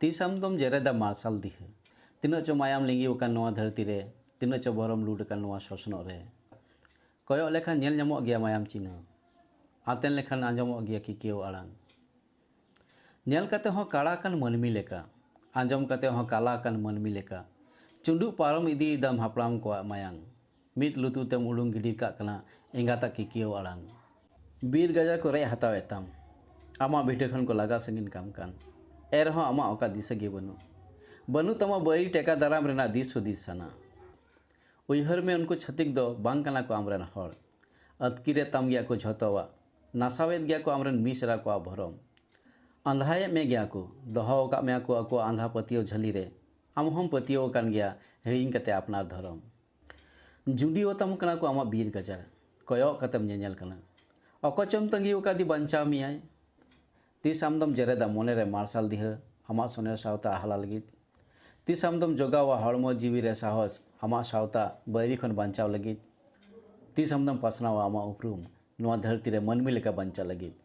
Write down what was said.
तीसम दम जेरेदा मार्शल दिह तीना चो मायाम लिंगी नवा धरती रे तीना चो बरम लूट नवा शोषण रे कयो लेखान नेल नामो गया मायाम चिन्ह आतेन लेखान आंजमो गया किकियो आड़ांग नेल कते हो काड़ा कान मनमी लेका आंजम कते हो काला कान मनमी लेका चुंडू पारम इदी दम हापड़ाम को मायांग मित लुतु तेम उडुंग गिडी का कना एंगाता किकियो आड़ांग बीर गजार को रे हताव एताम आमा भिटे खन को लगा संगिन काम कान एर हो आमा ओका दिसे गे बनु बनु तमा बई टेका दाराम रेना दिस हुदिस सना उयहर में उनको छतिक दो बांग कना को आमरन हड़ अतकिरे तम गया को झतवा नासावेद गया को आमरन मिसरा को भरम अंधाए में गया को दहो का में को अको आंधा पतियो झली रे आम हम पतियो कान गया हिंग कते अपनार धरम जुडी ओतम कना को आमा बीर गजार कयो कतम नेल कना अकोचम तंगी ओकादी बंचाव मियाय तीस आमदम जेरेदा मोने रे मार्शल दिह आमा सोने सावता हाला लगित तीस आमदम जोगावा हड़मो जीवी रे साहस आमा सावता बैरी खन बंचाव लगित तीस आमदम पसनावा आमा उपरूम नवा धरती रे मनमी लेका बंचा लगित